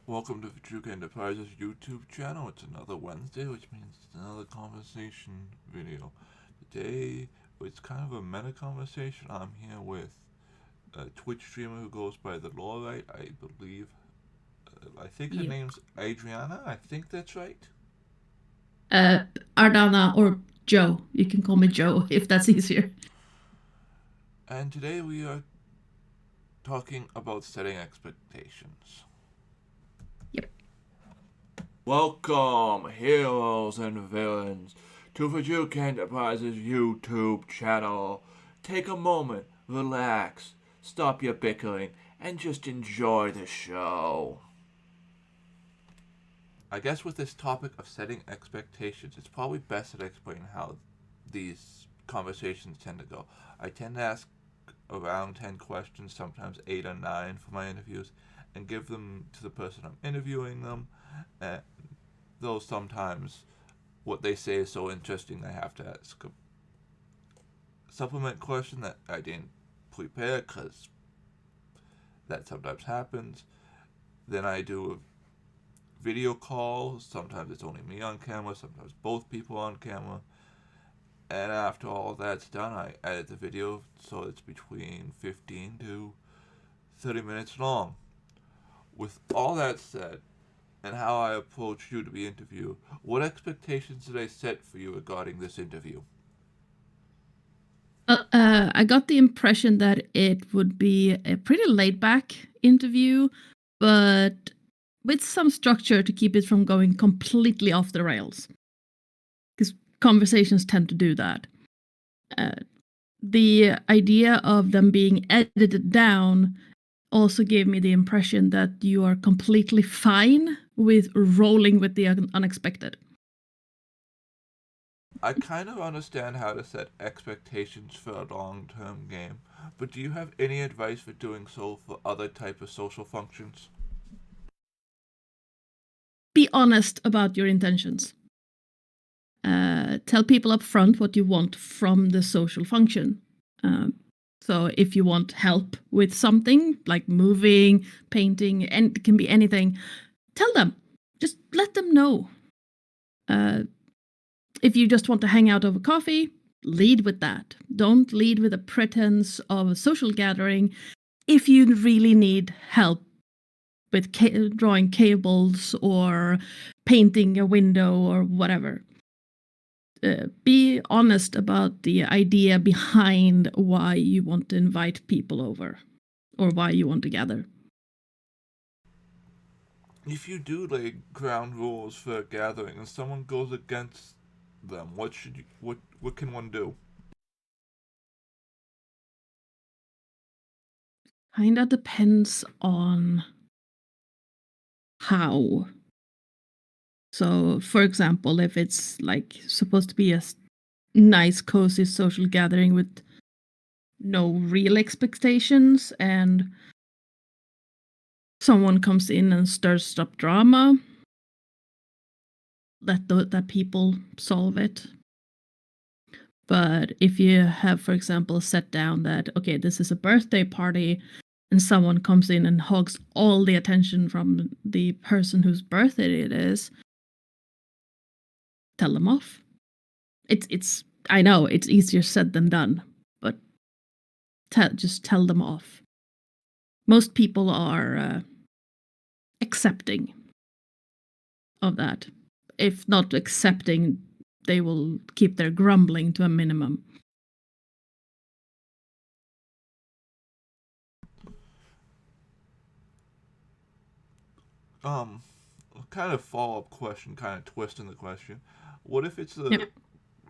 Welcome to Fjookenterprises Enterprises YouTube channel. It's another Wednesday, which means it's another conversation video. Today, it's kind of a meta conversation. I'm here with a Twitch streamer who goes by the Lawlight, I believe. I think her Yep. name's Adriana. I think that's right. Uh, Ardana or Joe. You can call me Joe if that's easier. And today we are talking about setting expectations. Yep. Welcome, heroes and villains, to Fjookenterprises Enterprises YouTube channel. Take a moment, relax, stop your bickering, and just enjoy the show. I guess with this topic of setting expectations, it's probably best to explain how these conversations tend to go. I tend to ask around 10 questions, sometimes 8 or 9 for my interviews, and give them to the person I'm interviewing them. And though sometimes what they say is so interesting, I have to ask a supplement question that I didn't prepare because that sometimes happens. Then I do a video call. Sometimes it's only me on camera, sometimes both people on camera. And after all that's done, I edit the video so it's between 15 to 30 minutes long. With all that said, and how I approach you to be interviewed, what expectations did I set for you regarding this interview? I got the impression that it would be a pretty laid back interview, but with some structure to keep it from going completely off the rails. Because conversations tend to do that. The idea of them being edited down also gave me the impression that you are completely fine with rolling with the unexpected. I kind of understand how to set expectations for a long-term game, but do you have any advice for doing so for other type of social functions? Be honest about your intentions. Tell people up front what you want from the social function. So if you want help with something like moving, painting, and it can be anything, tell them. Just let them know. If you just want to hang out over coffee, lead with that. Don't lead with a pretense of a social gathering if you really need help with drawing cables or painting a window or whatever. Be honest about the idea behind why you want to invite people over or why you want to gather. If you do lay ground rules for a gathering and someone goes against them, what can one do? Kinda depends on how. So, for example, if it's like supposed to be a nice, cozy social gathering with no real expectations and someone comes in and stirs up drama, let people solve it. But if you have, for example, set down that, okay, this is a birthday party and someone comes in and hogs all the attention from the person whose birthday it is, tell them off. It's I know it's easier said than done, but just tell them off. Most people are accepting of that. If not accepting, they will keep their grumbling to a minimum. Kind of follow-up question, kind of twisting the question. What if it's a Yep.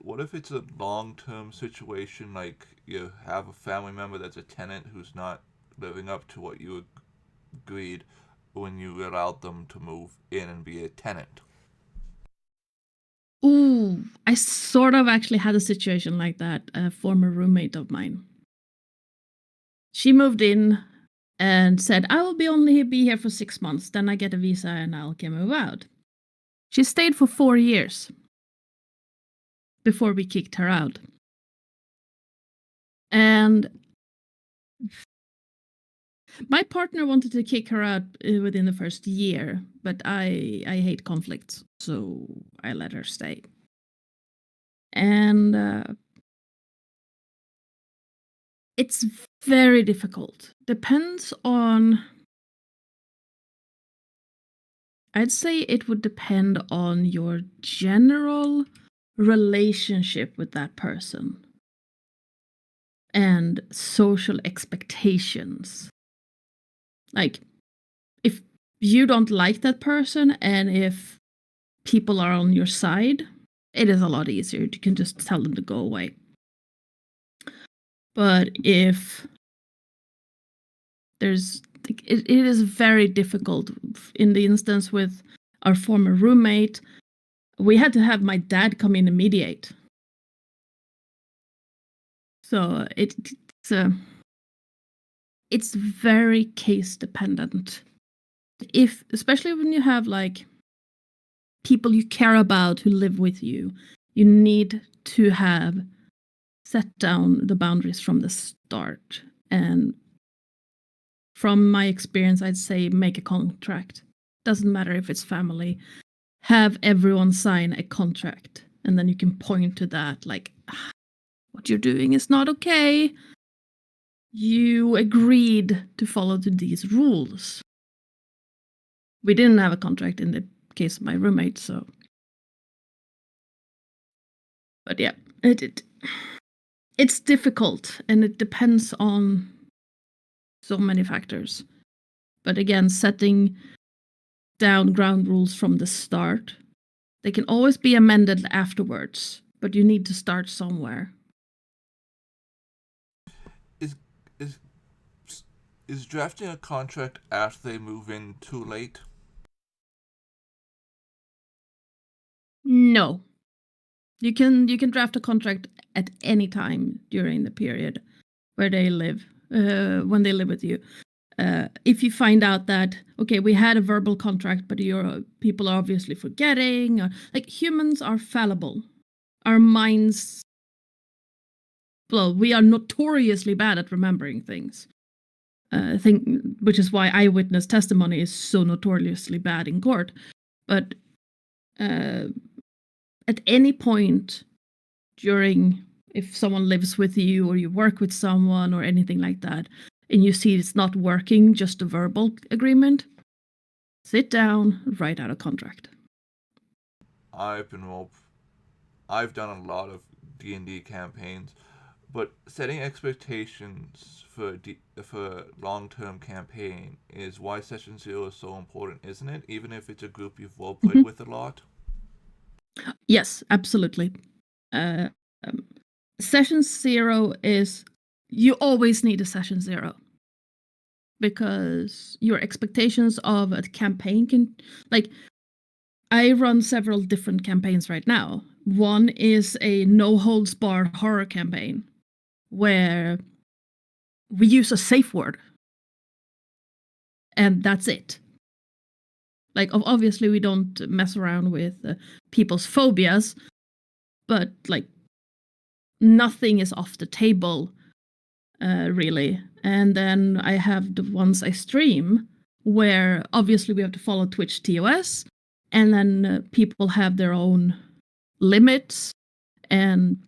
what if it's a long-term situation, like you have a family member that's a tenant who's not living up to what you agreed when you allowed them to move in and be a tenant? Ooh, I sort of actually had a situation like that. A former roommate of mine. She moved in and said, "I will only be here for 6 months. Then I get a visa and can move out." She stayed for 4 years before we kicked her out. And My partner wanted to kick her out within the first year, but I hate conflicts, so I let her stay. And it's very difficult. Depends on. I'd say it would depend on your general relationship with that person and social expectations. Like, if you don't like that person and if people are on your side, it is a lot easier. You can just tell them to go away. But if there's, it is very difficult. In the instance with our former roommate, we had to have my dad come in and mediate. So it's very case dependent. Especially when you have like people you care about who live with you, you need to have set down the boundaries from the start. And from my experience, I'd say make a contract. Doesn't matter if it's family. Have everyone sign a contract, and then you can point to that, like, what you're doing is not okay. You agreed to follow to these rules. We didn't have a contract in the case of my roommate, so. But yeah, it's difficult, and it depends on so many factors. But again, setting down ground rules from the start, they can always be amended afterwards, but you need to start somewhere. Is drafting a contract after they move in too late? No. You can draft a contract at any time during the period where they live, when they live with you. If you find out that, okay, we had a verbal contract, but people are obviously forgetting, or, like, humans are fallible. Our minds, well, we are notoriously bad at remembering things. Which is why eyewitness testimony is so notoriously bad in court. But at any point during, if someone lives with you or you work with someone or anything like that, and you see it's not working, just a verbal agreement, sit down, write out a contract. I've done a lot of D&D campaigns, but setting expectations for long-term campaign is why Session 0 is so important, isn't it? Even if it's a group you've all played with a lot? Yes, absolutely. Session 0 is, you always need a Session 0. Because your expectations of a campaign can, like, I run several different campaigns right now. One is a no-holds-barred horror campaign, where we use a safe word. And that's it. Like, obviously we don't mess around with people's phobias, but, like, nothing is off the table, really. And then I have the ones I stream, where obviously we have to follow Twitch TOS, and then people have their own limits, and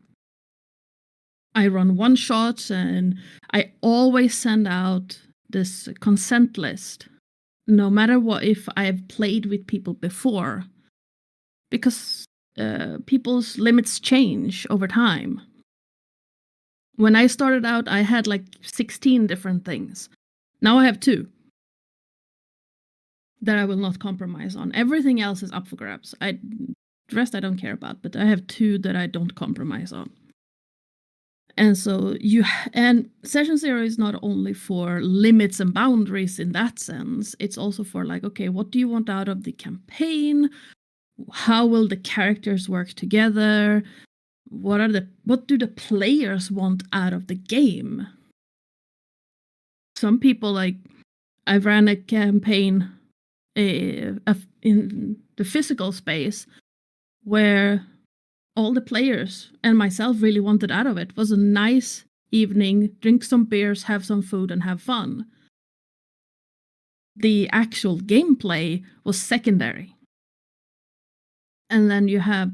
I run one-shots, and I always send out this consent list, no matter what, if I've played with people before, because people's limits change over time. When I started out, I had like 16 different things. Now I have 2 that I will not compromise on. Everything else is up for grabs. The rest I don't care about, but I have 2 that I don't compromise on. And so and Session 0 is not only for limits and boundaries in that sense, it's also for, like, okay, what do you want out of the campaign? How will the characters work together? What do the players want out of the game? Some people, like, I ran a campaign in the physical space where all the players and myself really wanted out of it was a nice evening, drink some beers, have some food, and have fun. the actual gameplay was secondary. And then you have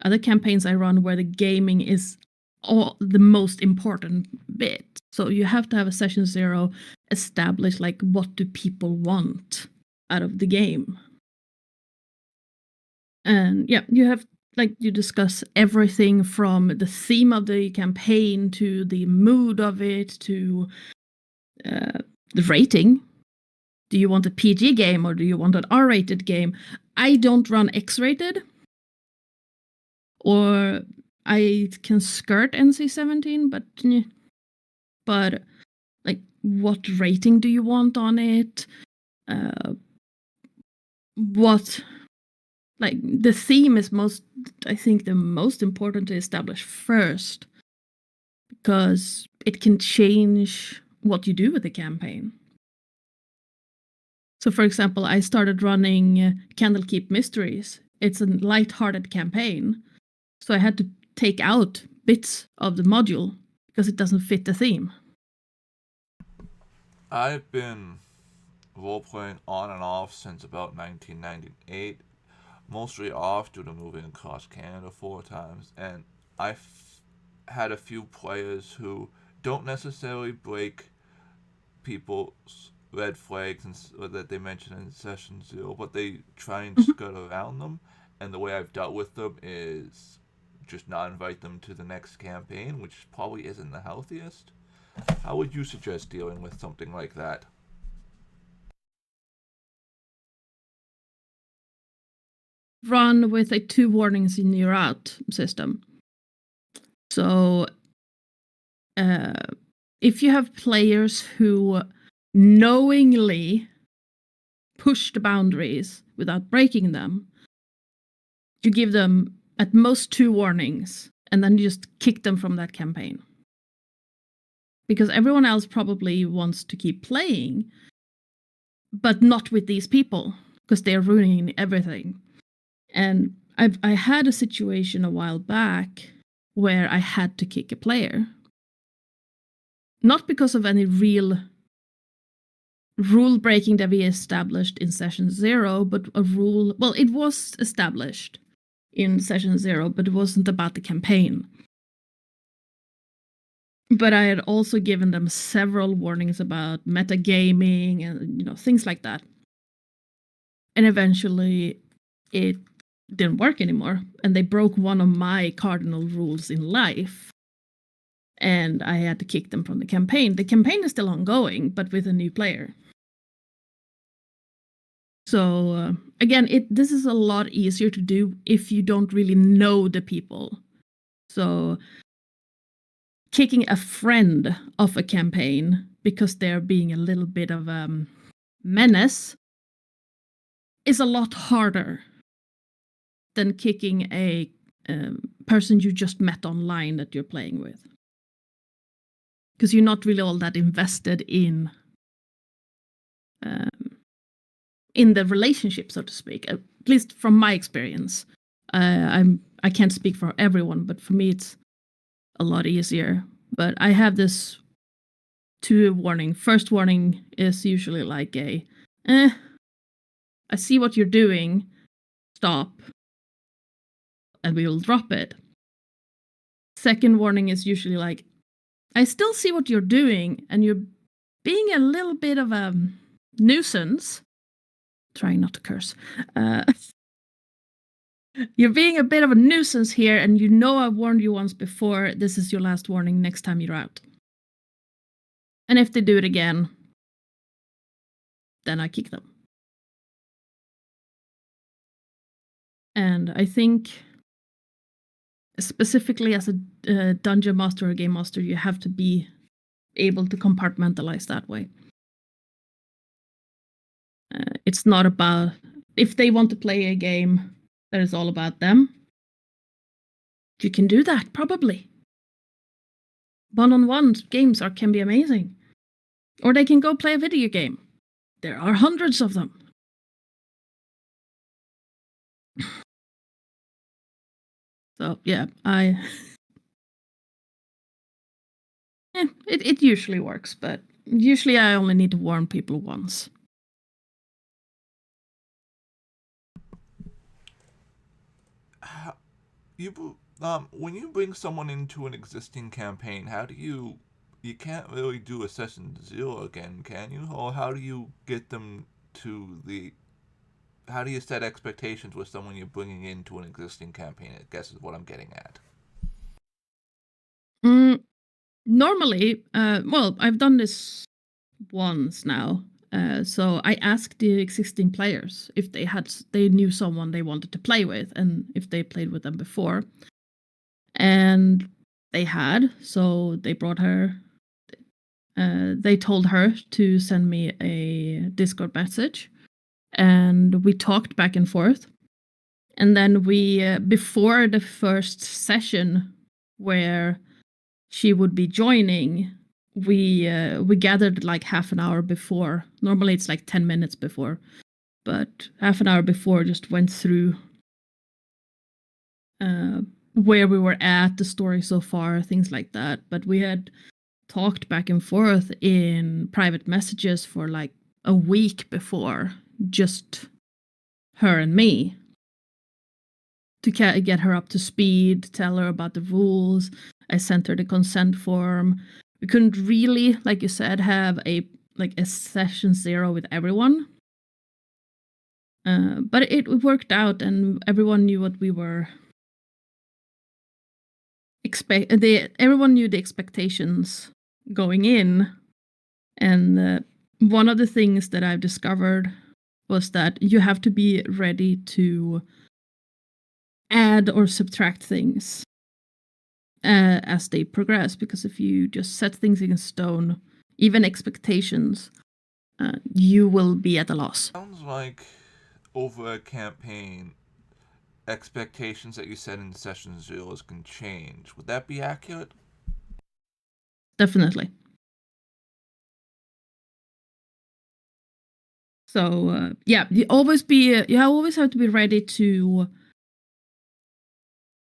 other campaigns I run where the gaming is the most important bit. So you have to have a session 0 established, like, what do people want out of the game? And yeah, you discuss everything from the theme of the campaign to the mood of it to the rating. Do you want a PG game or do you want an R-rated game? I don't run X-rated, or I can skirt NC-17, but like, what rating do you want on it? The theme is I think the most important to establish first, because it can change what you do with the campaign. So, for example, I started running Candlekeep Mysteries. It's a light-hearted campaign, so I had to take out bits of the module because it doesn't fit the theme. I've been role-playing on and off since about 1998, mostly off due to moving across Canada 4 times, and I've had a few players who don't necessarily break people's red flags that they mention in session 0, but they try and skirt around them, and the way I've dealt with them is just not invite them to the next campaign, which probably isn't the healthiest. How would you suggest dealing with something like that? Run with a 2 warnings in your out system. So if you have players who knowingly push the boundaries without breaking them, you give them at most 2 warnings, and then you just kick them from that campaign. Because everyone else probably wants to keep playing, but not with these people, because they're ruining everything. And I had a situation a while back where I had to kick a player. Not because of any real rule breaking that we established in session 0, but it was established in session 0, but it wasn't about the campaign. But I had also given them several warnings about metagaming and things like that. And eventually it didn't work anymore, and they broke one of my cardinal rules in life, and I had to kick them from the campaign. The campaign is still ongoing, but with a new player. So again, this is a lot easier to do if you don't really know the people. So kicking a friend off a campaign because they're being a little bit of a menace is a lot harder than kicking a person you just met online that you're playing with. Because you're not really all that invested in the relationship, so to speak. At least from my experience. I can't speak for everyone, but for me it's a lot easier. But I have this 2 warning. First warning is usually like I see what you're doing, stop, and we will drop it. Second warning is usually like, I still see what you're doing, and you're being a little bit of a nuisance. Trying not to curse. You're being a bit of a nuisance here, and I warned you once before. This is your last warning. Next time you're out. And if they do it again, then I kick them. And I think, specifically as a dungeon master or game master, you have to be able to compartmentalize that way. It's not about, if they want to play a game that is all about them, you can do that, probably. One-on-one games can be amazing. Or they can go play a video game. There are hundreds of them. So, yeah, it usually works, but Usually I only need to warn people once. When you bring someone into an existing campaign, how do you can't really do a session 0 again, can you? Or how do you get them to the how do you set expectations with someone you're bringing into an existing campaign? I guess is what I'm getting at. Normally, well, I've done this once now. So I asked the existing players if they knew someone they wanted to play with, and if they played with them before. And they had, so they brought her. They told her to send me a Discord message, and we talked back and forth. And then we, before the first session where she would be joining, we gathered like half an hour before. Normally it's like 10 minutes before, but half an hour before, just went through where we were at, the story so far, things like that. But we had talked back and forth in private messages for like a week before, just her and me, to get her up to speed, tell her about the rules. I sent her the consent form. We couldn't really, like you said, have a session 0 with everyone. But it worked out, and everyone knew what we were everyone knew the expectations going in. And one of the things that I've discovered was that you have to be ready to add or subtract things as they progress, because if you just set things in stone, even expectations, you will be at a loss. Sounds like over a campaign, expectations that you set in session 0 can change. Would that be accurate? Definitely. So yeah, you always have to be ready to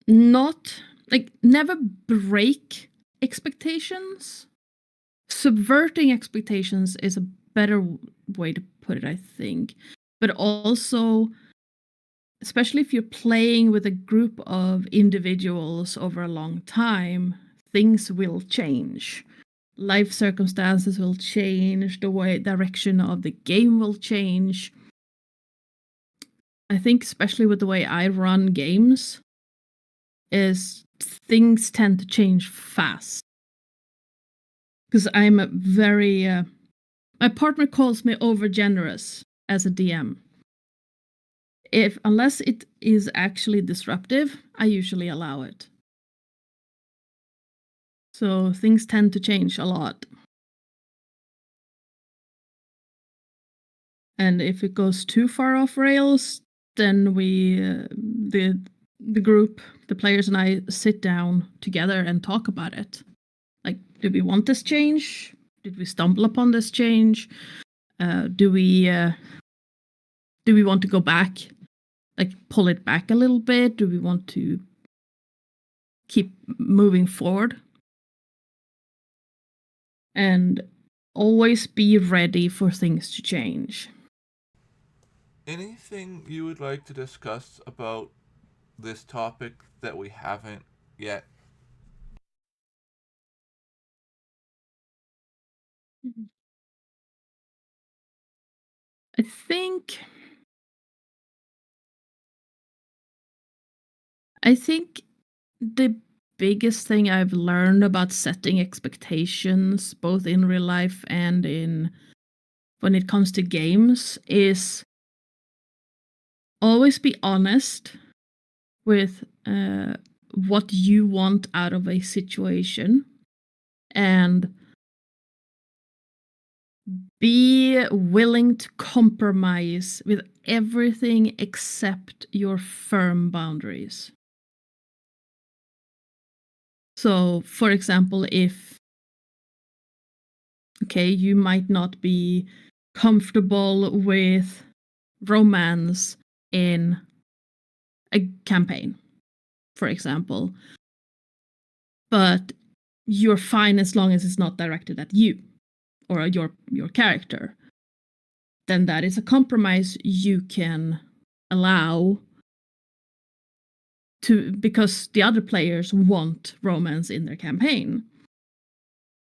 not never break expectations. Subverting expectations is a better way to put it, I think. But also, especially if you're playing with a group of individuals over a long time, things will change. Life circumstances will change, the direction of the game will change. I think especially with the way I run games, is things tend to change fast. Because I'm a very my partner calls me over generous as a DM. Unless it is actually disruptive, I usually allow it. So things tend to change a lot. And if it goes too far off rails, then we, the group, the players and I sit down together and talk about it. Like, do we want this change? Did we stumble upon this change? Do we want to go back, like pull it back a little bit? Do we want to keep moving forward? And always be ready for things to change. Anything you would like to discuss about this topic that we haven't yet? I think the biggest thing I've learned about setting expectations, both in real life and when it comes to games, is always be honest with what you want out of a situation, and be willing to compromise with everything except your firm boundaries. So, for example, you might not be comfortable with romance in a campaign, for example, but you're fine as long as it's not directed at you. or your character, then that is a compromise you can allow to, because the other players want romance in their campaign.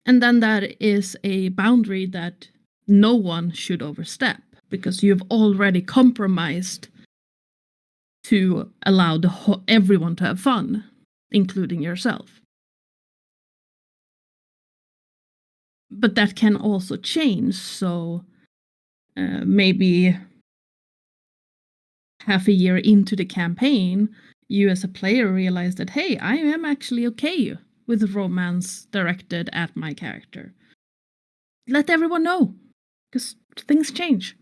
And then that is a boundary that no one should overstep, because you've already compromised to allow everyone to have fun, including yourself. But that can also change, so maybe half a year into the campaign, you as a player realize that, hey, I am actually okay with romance directed at my character. Let everyone know, because things change.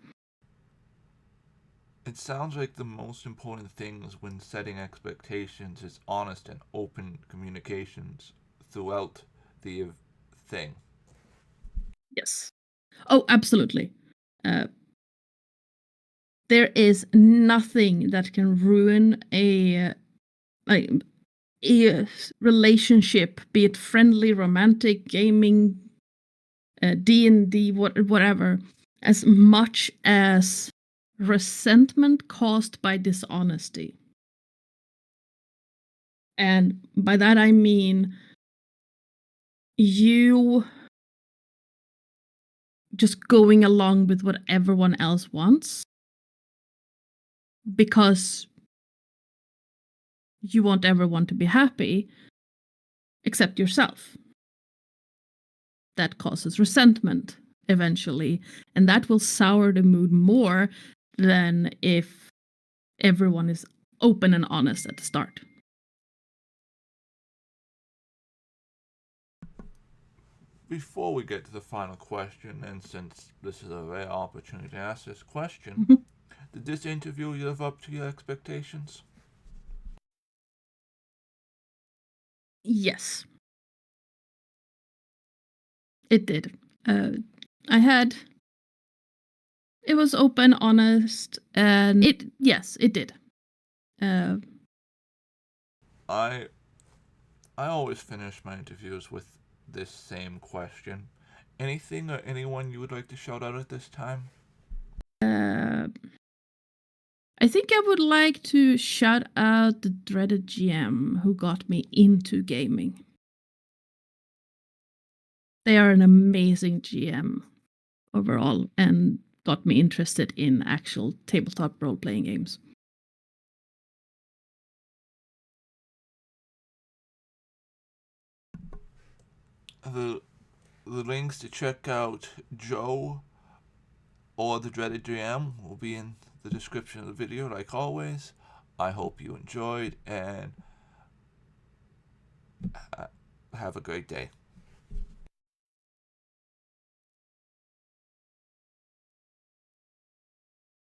It sounds like the most important things when setting expectations is honest and open communications throughout the thing. Yes. Oh, absolutely. There is nothing that can ruin a relationship, be it friendly, romantic, gaming, D&D, whatever, as much as resentment caused by dishonesty. And by that I mean you just going along with what everyone else wants because you want everyone to be happy except yourself. That causes resentment eventually, and that will sour the mood more than if everyone is open and honest at the start. Before we get to the final question, and since this is a rare opportunity to ask this question, Mm-hmm. did this interview live up to your expectations? Yes, it did. It was open, honest, and it did. I always finish my interviews with this same question. Anything or anyone you would like to shout out at this time? I think I would like to shout out the DreadedGM who got me into gaming. They are an amazing GM overall and got me interested in actual tabletop role-playing games. The links to check out Joe or the DreadedGM will be in the description of the video, like always. I hope you enjoyed, and have a great day.